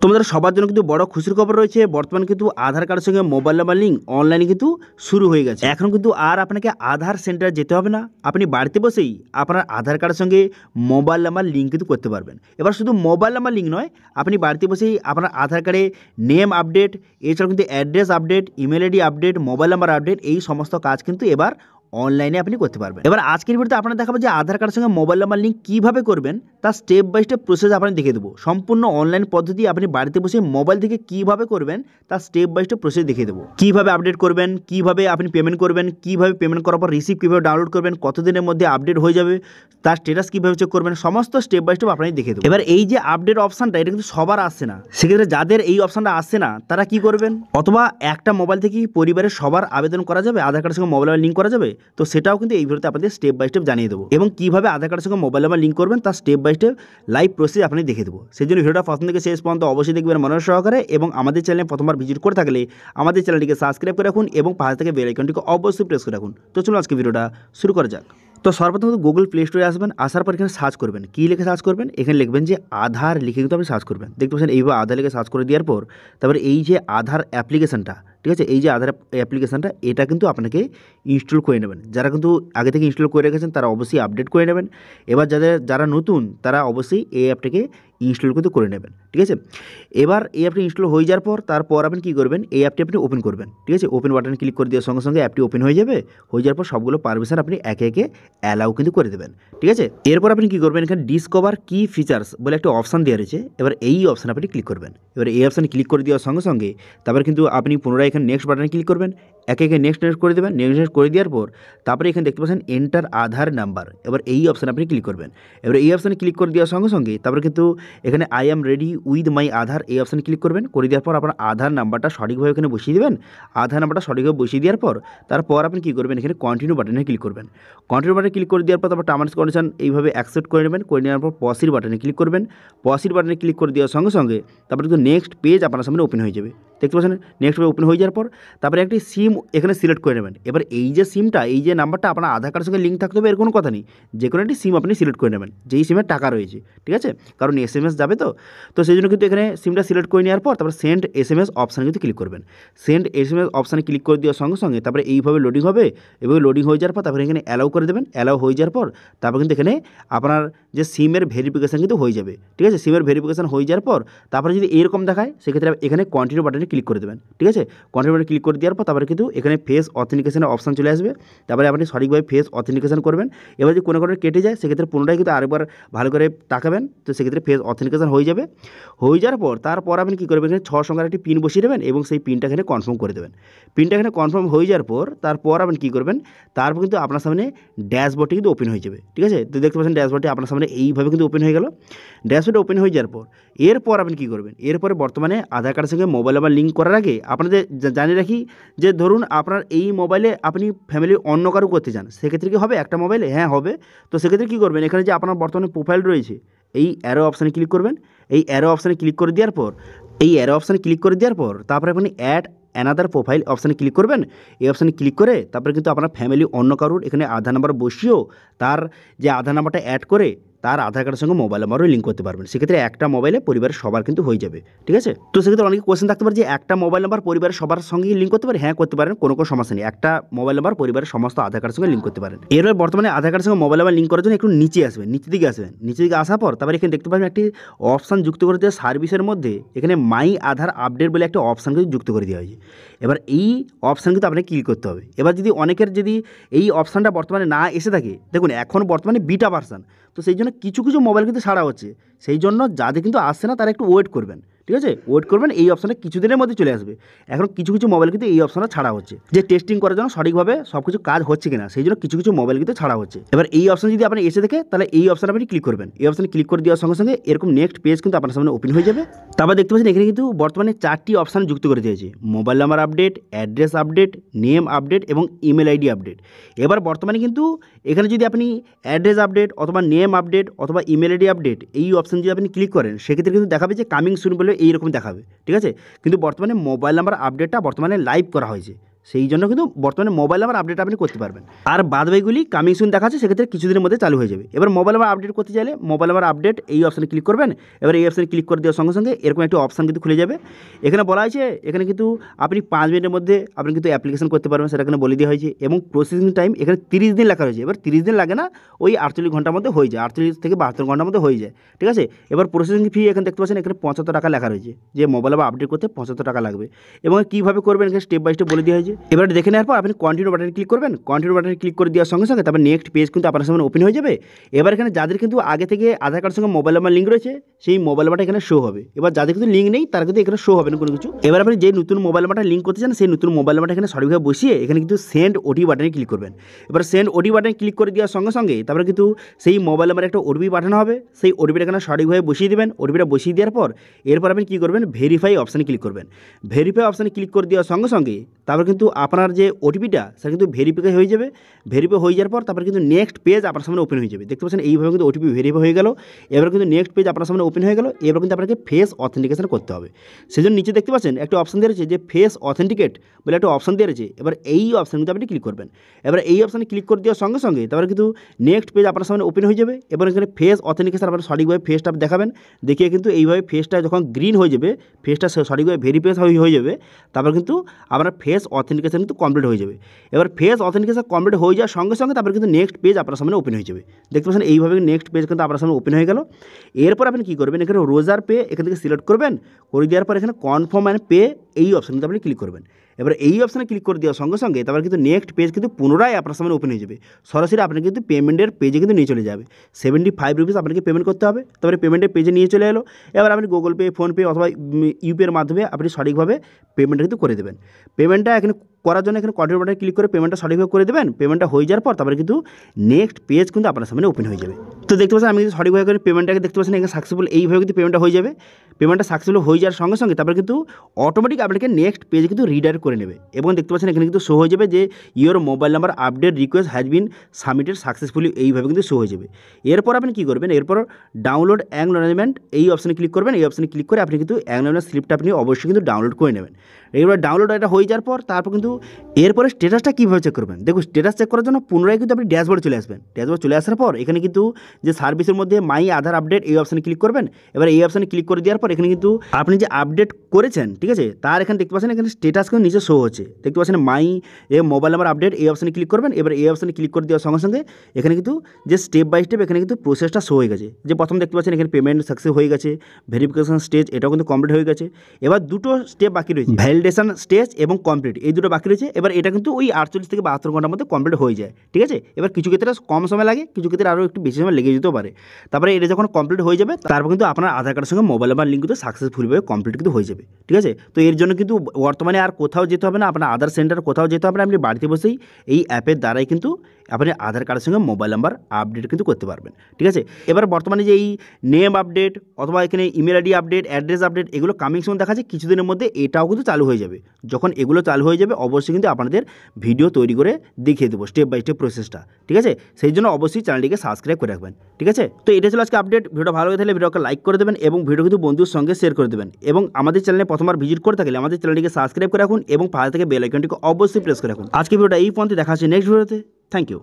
তোমাদের সবার জন্য কিন্তু বড় খুশির খবর রয়েছে। বর্তমানে কিন্তু আধার কার্ডের সঙ্গে মোবাইল নাম্বার লিঙ্ক অনলাইনে কিন্তু শুরু হয়ে গেছে। এখন কিন্তু আর আপনাকে আধার সেন্টারে যেতে হবে না, আপনি বাড়িতে বসেই আপনার আধার কার্ডের সঙ্গে মোবাইল নাম্বার লিঙ্ক কিন্তু করতে পারবেন। এবার শুধু মোবাইল নাম্বার লিঙ্ক নয়, আপনি বাড়িতে বসেই আপনার আধার কার্ডে নেম আপডেট, এছাড়াও কিন্তু address update, email ID update, mobile number update, এই সমস্ত কাজ কিন্তু এবার অনলাইনে আপনি করতে পারবেন। এবার আজকের ভিডিওতে আপনারা দেখাবো যে আধার কার্ডের সঙ্গে মোবাইল নাম্বার লিঙ্ক কীভাবে করবেন, তার স্টেপ বাই স্টেপ প্রসেস আপনাকে দেখিয়ে দেবো। সম্পূর্ণ অনলাইন পদ্ধতি, আপনি বাড়িতে বসে মোবাইল থেকে কীভাবে করবেন তার স্টেপ বাই স্টেপ প্রসেস দেখিয়ে দেবো। কীভাবে আপডেট করবেন, কীভাবে আপনি পেমেন্ট করবেন, কীভাবে পেমেন্ট করার পর রিসিপ্ট কীভাবে ডাউনলোড করবেন, কতদিনের মধ্যে আপডেট হয়ে যাবে, তার স্ট্যাটাস কীভাবে চেক করবেন, সমস্ত স্টেপ বাই স্টেপ আপনাকে দেখিয়ে দেবো। এবার এই যে আপডেট অপশানটা, এটা কিন্তু সবার আসছে না। সেক্ষেত্রে যাদের এই অপশানটা আসছে না তারা কি করবেন, অথবা একটা মোবাইল থেকে পরিবারের সবার আবেদন করা যাবে, আধার কার্ডের সঙ্গে মোবাইল নাম্বার লিঙ্ক করা যাবে, তো সেটাও কিন্তু এই ভিডিওতে আপনাদের স্টেপ বাই স্টেপ জানিয়ে দেবো। এবং কীভাবে আধার কার্ডের সঙ্গে মোবাইল নাম্বার লিঙ্ক করবেন তার step by step live process আপনি দেখে দেবো। সেই জন্য ভিডিওটা প্রথম থেকে শেষ পর্যন্ত অবশ্যই দেখবেন মনোযোগ সহকারে, এবং আমাদের চ্যানেলে প্রথমবার ভিজিট করে থাকলে আমাদের চ্যানেলটিকে সাবস্ক্রাইব করে রাখুন এবং পাশে থেকে বেল আইকনটিকে অবশ্যই প্রেস করে রাখুন। তো চলুন আজকে ভিডিওটা শুরু করা যাক। তো সর্বপ্রথম গুগল প্লে স্টোরে আসবেন, আসার পর এখানে সার্চ করবেন। কী লিখে সার্চ করবেন, এখানে লিখবেন যে আধার লিখে কিন্তু আপনি সার্চ করবেন। দেখতে পাচ্ছেন এইভাবে আধার লিখে সার্চ করে দেওয়ার পর তারপরে এই যে আধার অ্যাপ্লিকেশানটা, ঠিক আছে, এই যে আধার অ্যাপ্লিকেশানটা, এটা কিন্তু আপনাকে ইনস্টল করে নেবেন। যারা কিন্তু আগে থেকে ইনস্টল করে রেখেছেন তারা অবশ্যই আপডেট করে নেবেন। এবার যারা নতুন তারা অবশ্যই এই অ্যাপটাকে ইনস্টল কিন্তু করে নেবেন, ঠিক আছে। এবার এই অ্যাপটি ইনস্টল হয়ে যাওয়ার পর তারপর আপনি কী করবেন, এই অ্যাপটি আপনি ওপেন করবেন, ঠিক আছে। ওপেন বাটনে ক্লিক করে দেওয়ার সঙ্গে সঙ্গে অ্যাপটি ওপেন হয়ে যাবে। হয়ে যাওয়ার পর সবগুলো পারমিশন আপনি একে একে অ্যালাউ কিন্তু করে দেবেন, ঠিক আছে। এরপর আপনি কী করবেন, এখানে ডিসকভার কি ফিচার্স বলে একটা অপশান দেওয়া রয়েছে। এবার এই অপশানে আপনি ক্লিক করবেন। এবার এই অপশানে ক্লিক করে দেওয়ার সঙ্গে সঙ্গে তারপরে কিন্তু আপনি পুনরায় এখানে নেক্সট বাটনে ক্লিক করবেন, একে একে নেক্সট করে দেবেন। নেক্সট করে দেওয়ার পর তারপরে এখানে দেখতে পাচ্ছেন এন্টার আধার নাম্বার। এবার এই অপশানে আপনি ক্লিক করবেন। এবার এই অপশানে ক্লিক করে দেওয়ার সঙ্গে সঙ্গে তারপরে কিন্তু এখানে I am ready with my Aadhaar, এই অপশানে ক্লিক করবেন। করে দেওয়ার পর আপনার আধার নাম্বারটা সঠিকভাবে এখানে বসিয়ে দেবেন। আধার নাম্বারটা সঠিকভাবে বসিয়ে দেওয়ার পর তারপর আপনি কী করবেন, এখানে কন্টিনিউ বাটনে ক্লিক করবেন। কন্টিনিউ বাটনে ক্লিক করে দেওয়ার পর তারপর টার্মস কন্ডিশন এইভাবে অ্যাকসেপ্ট করে নেবেন। করে নেওয়ার পর পসির বাটনে ক্লিক করবেন। পসির বাটনে ক্লিক করে দেওয়ার সঙ্গে সঙ্গে তারপরে কিন্তু নেক্সট পেজ আপনার সামনে ওপেন হয়ে যাবে। দেখতে পাচ্ছেন নেক্সট পেজ ওপেন হয়ে যাওয়ার পর তারপরে একটি সিম এখানে সিলেক্ট করে নেবেন। এবার এই যে সিমটা, এই যে নাম্বারটা আপনার আধার কার্ডের সঙ্গে লিঙ্ক থাকতে হবে এর কোনো কথা নেই। যে কোনো একটি সিম আপনি সিলেক্ট করে নেবেন যেই সিমের টাকা রয়েছে, ঠিক আছে, কারণ SMS যাবে তো সেই জন্য কিন্তু এখানে সিমটা সিলেক্ট করে নেওয়ার পর তারপর সেন্ড SMS অপশানে কিন্তু ক্লিক করবেন। সেন্ড SMS অপশানে ক্লিক করে দেওয়ার সঙ্গে সঙ্গে তারপরে এইভাবে লোডিং হবে। এভাবে লোডিং হয়ে যাওয়ার পর তারপরে এখানে অ্যালাউ করে দেবেন। অ্যালাউ হয়ে যাওয়ার পর তারপর কিন্তু এখানে আপনার যে সিমের ভেরিফিকেশান কিন্তু হয়ে যাবে, ঠিক আছে। সিমের ভেরিফিকেশান হয়ে যাওয়ার পর তারপরে যদি এরকম দেখায় সেক্ষেত্রে এখানে কন্টিনিউ বাটনে ক্লিক করে দেবেন, ঠিক আছে। কন্টিনিউ বাটনে ক্লিক করে দেওয়ার পর তারপরে কিন্তু এখানে ফেস অথেন্টিকেশনের অপশান চলে আসবে। তারপরে আপনি সঠিকভাবে ফেস অথেন্টিকেশন করবেন। এবার যদি কোনো কেটে যায় সেক্ষেত্রে পুনরায় কিন্তু আরেকবার ভালো করে তাকাবেন, তো সেক্ষেত্রে ফেস অথেন্টিকেশন হয়ে যাবে। হয়ে যাওয়ার পর তারপর আপনি কী করবেন, এখানে 6 সংখ্যার একটি পিন বসিয়ে দেবেন এবং সেই পিনটা এখানে কনফার্ম করে দেবেন। পিনটা এখানে কনফার্ম হয়ে যাওয়ার পর তারপর আপনি কী করবেন, তারপর কিন্তু আপনার সামনে ড্যাশবোর্ডটি কিন্তু ওপেন হয়ে যাবে, ঠিক আছে। তো দেখতে পাচ্ছেন ড্যাশবোর্ডটি আপনার সামনে এইভাবে কিন্তু ওপেন হয়ে গেল। ড্যাশবোর্ড ওপেন হয়ে যাওয়ার পর এরপর আপনি কী করবেন, এরপরে বর্তমানে আধার কার্ডের সঙ্গে মোবাইল নাম্বার লিঙ্ক করার আগে আপনাদের জানিয়ে রাখি যে ধরুন আপনার এই মোবাইলে আপনি ফ্যামিলির অন্য কারো করতে চান, সেক্ষেত্রে কি হবে, একটা মোবাইলে হ্যাঁ হবে। তো সেক্ষেত্রে কী করবেন, এখানে যে আপনার বর্তমানে প্রোফাইল রয়েছে এই অ্যারো অপশানে ক্লিক করবেন। এই অ্যারো অপশানে ক্লিক করে দেওয়ার পর তারপরে আপনি অ্যাড অ্যানাদার প্রোফাইল অপশানে ক্লিক করবেন। এই অপশানে ক্লিক করে তারপরে কিন্তু আপনার ফ্যামিলি অন্য কারোর এখানে আধার নাম্বার বসিয়েও তার যে আধার নাম্বারটা অ্যাড করে তার আধার কার্ডের সঙ্গে মোবাইল নাম্বারও লিঙ্ক করতে পারবেন। সেক্ষেত্রে একটা মোবাইলে পরিবারের সবার কিন্তু হয়ে যাবে, ঠিক আছে। তো সেক্ষেত্রে অনেকে কোয়েশ্চেন থাকতে পারে যে একটা মোবাইল নাম্বার পরিবারের সবার সঙ্গে লিঙ্ক করতে পারে। হ্যাঁ করতে পারেন, কোনো সমস্যা নেই। একটা মোবাইল নাম্বার পরিবারের সমস্ত আধার কার্ডের সঙ্গে লিঙ্ক করতে পারেন। এরপর বর্তমানে আধার কার্ডের সঙ্গে মোবাইল নাম্বার লিঙ্ক করার জন্য একটু নিচে আসবেন, নিচের দিকে আসার পর তারপরে এখানে দেখতে পাবেন একটি অপশান যুক্ত করে দেওয়া সার্ভিসের মধ্যে এখানে মাই আধার আপডেট বলে একটা অপশান কিন্তু যুক্ত করে দেওয়া হয়েছে। এবার এই অপশান কিন্তু আপনাকে ক্লিক করতে হবে। এবার যদি অনেকের যদি এই অপশানটা বর্তমানে না এসে থাকে, দেখুন এখন বর্তমানে বিটা ভার্সান, তো সেই জন্য কিছু মোবাইল কিন্তু ছাড়া হচ্ছে। সেই জন্য যাদের কিন্তু আসছে না তারা একটু ওয়েট করবেন, ঠিক আছে, ওয়েট করবেন। এই অপশানে কিছুদিনের মধ্যে চলে আসবে। এখন কিছু মোবাইল কিন্তু এই অপশানটা ছাড়া হচ্ছে যে টেস্টিং করার জন্য সঠিকভাবে সব কিছু কাজ হচ্ছে কিনা, সেই জন্য কিছু মোবাইল কিন্তু ছাড়া হচ্ছে। এবার এই অপশান যদি আপনি এসে থাকে তাহলে এই অপশানে আপনি ক্লিক করবেন। এই অপশানে ক্লিক করে দেওয়ার সঙ্গে সঙ্গে এরকম নেক্সট পেজ কিন্তু আপনার সামনে ওপেন হয়ে যাবে। তারপর দেখতে পাচ্ছেন এখানে কিন্তু বর্তমানে 4টি অপশান যুক্ত করে দিয়েছে: mobile number update, address update, name update এবং ইমেল আইডি আপডেট। এবার বর্তমানে কিন্তু এখানে যদি আপনি অ্যাড্রেস আপডেট অথবা নেম আপডেট অথবা ইমেল আইডি আপডেট এই অপশান যদি আপনি ক্লিক করেন সেক্ষেত্রে কিন্তু দেখাবে যে কামিং সুন বলে এইরকম দেখাবে, ঠিক আছে। কিন্তু বর্তমানে মোবাইল নাম্বার আপডেটটা বর্তমানে লাইভ করা হয়েছে, সেই জন্য কিন্তু বর্তমানে মোবাইল নাম্বার আপডেট আপনি করতে পারবেন। আর বাদবাকিগুলি কামিং সুন দেখাচ্ছে, সেক্ষেত্রে কিছুদিনের মধ্যে চালু হয়ে যাবে। এবার মোবাইল নাম্বার আপডেট করতে চাইলে মোবাইল নাম্বার আপডেট এই অপশানে ক্লিক করবেন। এবার এই অপশানে ক্লিক করে দেওয়ার সঙ্গে সঙ্গে এরকম একটি অপশান কিন্তু খুলে যাবে। এখানে বলা হয়েছে এখানে কিন্তু আপনি 5 মিনিটের মধ্যে আপনি কিন্তু অ্যাপ্লিকেশন করতে পারবেন, সেটা এখানে বলে দেওয়া হয়েছে। এবং প্রসেসিং টাইম এখানে 30 দিন লেখা হয়েছে। এবার 30 দিন লাগে না, ওই 48 ঘন্টার মধ্যে হয়ে যায়, 48 থেকে 72 ঘন্টার মধ্যে হয়ে যায়, ঠিক আছে। এবার প্রসেসিং ফি এখানে দেখতে পাচ্ছেন, এখানে 75 টাকা লেখা রয়েছে, যে মোবাইল নাম্বার আপডেট করতে 75 টাকা লাগবে। এবং কীভাবে করবেন এখানে স্টেপ বাই স্টেপ বলে দেওয়া হয়েছে। এবার দেখে নেওয়ার পর আপনি কন্টিনিউ বাটনে ক্লিক করবেন। কন্টিনিউ বাটনে ক্লিক করে দেওয়ার সঙ্গে সঙ্গে তারপর নেক্সট পেজ কিন্তু আপনার সামনে ওপেন হয়ে যাবে। এবার এখানে যাদের কিন্তু আগে থেকে আধার কার্ডের সঙ্গে মোবাইল নাম্বার লিঙ্ক রয়েছে, সেই মোবাইল নাম্বারটা এখানে শো হবে। এবার যাদের কিন্তু লিঙ্ক নেই তারা কিন্তু এখানে শো হবে না কোনো কিছু। এবার আপনি যে নতুন মোবাইল নাম্বারটা লিঙ্ক করতে চান, সেই নতুন মোবাইল নাম্বারটা এখানে সঠিকভাবে বসিয়ে এখানে কিন্তু সেন্ড ওটিপি বাটনে ক্লিক করবেন। এবার সেন্ড ওটিপি বাটনে ক্লিক করে দেওয়ার সঙ্গে সঙ্গে তারপরে কিন্তু সেই মোবাইল নাম্বারে একটা ওটিপি পাঠানো হবে। সেই ওটিপিটা এখানে সঠিকভাবে বসিয়ে দেবেন। ওটিপিটা বসিয়ে দেওয়ার পর এরপর আপনি কী করবেন, ভেরিফাই অপশানে ক্লিক করবেন। ভেরিফাই অপশানে ক্লিক করে দেওয়ার সঙ্গে সঙ্গে তারপর কিন্তু আপনার যে ওটিপিটা সেটা কিন্তু ভেরিফাই হয়ে যাবে। ভেরিফাই হয়ে যাওয়ার পর তারপর কিন্তু নেক্সট পেজ আপনার সামনে ওপেন হয়ে যাবে। দেখতে পাচ্ছেন এইভাবে কিন্তু ওটিপি ভেরিফাই হয়ে গেল। এবার কিন্তু নেক্সট পেজ আপনার সামনে ওপেন হয়ে গেল। এবার কিন্তু আপনাকে ফেস অথেন্টিকেশন করতে হবে। সেজন্য নিচে দেখতে পাচ্ছেন একটা অপশান দেওয়া রয়েছে যে ফেস অথেন্টিকেট বলে একটা অপশান দেওয়া রয়েছে। এবার এই অপশান কিন্তু আপনি ক্লিক করবেন। এবার এই অপশানে ক্লিক করে দেওয়ার সঙ্গে সঙ্গে তারপরে কিন্তু নেক্সট পেজ আপনার সামনে ওপেন হয়ে যাবে। এবার এখানে ফেস অথেন্টিকেশন আপনার সঠিকভাবে ফেসটা দেখাবেন। দেখিয়ে কিন্তু এইভাবে ফেসটা যখন গ্রিন হয়ে যাবে, ফেসটা সঠিকভাবে ভেরিফাই হয়ে যাবে, তারপর কিন্তু আপনার ফেস অথেন্টিকেশন কিন্তু কমপ্লিট হয়ে যাবে। এবার ফেস অথেন্টিকেশন কমপ্লিট হয়ে যাওয়ার সঙ্গে সঙ্গে তারপরে কিন্তু নেক্সট পেজ আপনার সামনে ওপেন হয়ে যাবে। দেখতে পাচ্ছেন এইভাবে নেক্সট পেজ কিন্তু আপনার সামনে ওপেন হয়ে গেল। এরপর আপনি কী করবেন, এখানে রোজার পে এখান থেকে সিলেক্ট করবেন। করে দেওয়ার পর এখানে কনফার্ম অ্যান্ড পে এই অপশান কিন্তু আপনি ক্লিক করবেন। এবার এই অপশানে ক্লিক করে দেওয়ার সঙ্গে সঙ্গে তারপর কিন্তু নেক্সট পেজ কিন্তু পুনরায় আপনার সামনে ওপেন হয়ে যাবে। সরাসরি আপনি কিন্তু পেমেন্টের পেজে কিন্তু নিয়ে চলে যাবে। 75 রুপিস আপনাকে পেমেন্ট করতে হবে। তারপরে পেমেন্টের পেজে নিয়ে চলে এলো। এবার আপনি গুগল পে, ফোনপে অথবা ইউপিআইয়ের মাধ্যমে আপনি সঠিকভাবে পেমেন্টটা কিন্তু করে দেবেন। পেমেন্টটা এখানে করার জন্য এখানে কন্টিনিউ বাটনে ক্লিক করে পেমেন্টটা সঠিকভাবে করে দেবেন। পেমেন্টটা হয়ে যাওয়ার পর তারপরে কিন্তু নেক্সট পেজ কিন্তু আপনার সামনে ওপেন হয়ে যাবে। তো দেখতে পাচ্ছেন আমি কিন্তু সঠিকভাবে করে পেমেন্টটাকে দেখতে পাচ্ছেন এখানে সাকসেসফুল, এইভাবে কিন্তু পেমেন্টটা হয়ে যাবে। পেমেন্টটা সাকসেসফুল হয়ে যাওয়ার সঙ্গে সঙ্গে তারপরে কিন্তু অটোমেটিক আপনাকে নেক্সট পেজে কিন্তু রিডাইরেক্ট করে নেবে। এবং দেখতে পাচ্ছেন এখানে কিন্তু শো হয়ে যাবে যে your mobile number update request has been submitted successfully, এইভাবে কিন্তু শো হয়ে যাবে। এরপর আপনি কী করবেন, এরপর ডাউনলোড অ্যাকনলেজমেন্ট এই অপশানে ক্লিক করবেন। এই অপশানে ক্লিক করে আপনি কিন্তু অ্যাকনলেজমেন্ট স্লিপটা আপনি অবশ্যই কিন্তু ডাউনলোড করে নেবেন। এবার ডাউনলোড এটা হয়ে যাওয়ার পর তারপর কিন্তু এরপরে স্ট্যাটাসটা কীভাবে চেক করবেন, দেখুন স্ট্যাটাস চেক করার জন্য পুনরায় কিন্তু আপনি ড্যাশবোর্ডে চলে আসবেন। ড্যাশবোর্ড চলে আসার পর এখানে কিন্তু যে সার্ভিসের মধ্যে মাই আধার আপডেট এই অপশানে ক্লিক করবেন। এবার এই অপশানে ক্লিক করে দেওয়ার পর এখানে কিন্তু আপনি যে আপডেট করেছেন, ঠিক আছে, তার এখানে দেখতে পাচ্ছেন এখানে স্ট্যাটাস কিন্তু নিচে শো হচ্ছে। দেখতে পাচ্ছেন মাই মোবাইল নাম্বার আপডেট এই অপশানে ক্লিক করবেন। এবার এই অপশানে ক্লিক করে দেওয়ার সঙ্গে সঙ্গে এখানে কিন্তু যে স্টেপ বাই স্টেপ এখানে কিন্তু প্রসেসটা শো হয়ে গেছে। যে প্রথম দেখতে পাচ্ছেন এখানে পেমেন্ট সাকসেস হয়ে গেছে, ভেরিফিকেশন স্টেজ এটাও কিন্তু কমপ্লিট হয়ে গেছে। এবার দুটো স্টেপ বাকি রয়েছে, ভ্যালিডেশন স্টেজ এবং কমপ্লিট, এই দুটো বাকি রয়েছে। এবার এটা কিন্তু ওই 48 থেকে 72 ঘন্টার মধ্যে কমপ্লিট হয়ে যায়, ঠিক আছে। এবার কিছু ক্ষেত্রে কম সময় লাগে, কিছু ক্ষেত্রে আরও একটু বেশি সময় লেগে যেতেও পারে। তারপরে এটা যখন কমপ্লিট হয়ে যাবে তারপর কিন্তু আপনার আধার কার্ডের সঙ্গে মোবাইল নাম্বার লিঙ্ক কিন্তু সাকসেসফুলভাবে কমপ্লিট কিন্তু হয়ে যাবে, ঠিক আছে। তো এর জন্য কিন্তু বর্তমানে আর কোথাও যেতে হবে না, আপনার আধার সেন্টার কোথাও যেতে হবে না, আপনি বাড়িতে বসেই এই অ্যাপের দ্বারাই কিন্তু আপনি আধার কার্ডের সঙ্গে মোবাইল নাম্বার আপডেট কিন্তু করতে পারবেন, ঠিক আছে। এবার বর্তমানে যে এই নেম আপডেট অথবা এখানে email ID update, address update এগুলো কামিং সুন দেখা যায় কিছুদিনের মধ্যে, এটাও কিন্তু চালু হয়ে যাবে। যখন এগুলো চালু হয়ে যাবে অবশ্যই কিন্তু আপনাদের ভিডিও তৈরি করে দেখিয়ে দেবো স্টেপ বাই স্টেপ প্রসেসটা, ঠিক আছে। সেই জন্য অবশ্যই চ্যানেলটিকে সাবস্ক্রাইব করে রাখবেন, ঠিক আছে। তো এটা ছিল আজকে আপডেট। ভিডিও ভালো হয়ে থাকলে ভিডিওকে লাইক করে দেবেন এবং ভিডিও কিন্তু বন্ধুর সঙ্গে শেয়ার করে দেবেন। এবং আমাদের চ্যানেলে প্রথমবার ভিজিট করে থাকলে আমাদের চ্যানেলটিকে সাবস্ক্রাইব করে রাখুন এবং পাশে থেকে বেল আইকনটিকে অবশ্যই প্রেস করে রাখুন। আজকে ভিডিওটা এই পর্যন্ত দেখা হচ্ছে নেক্সট ভিডিওতে। Thank you.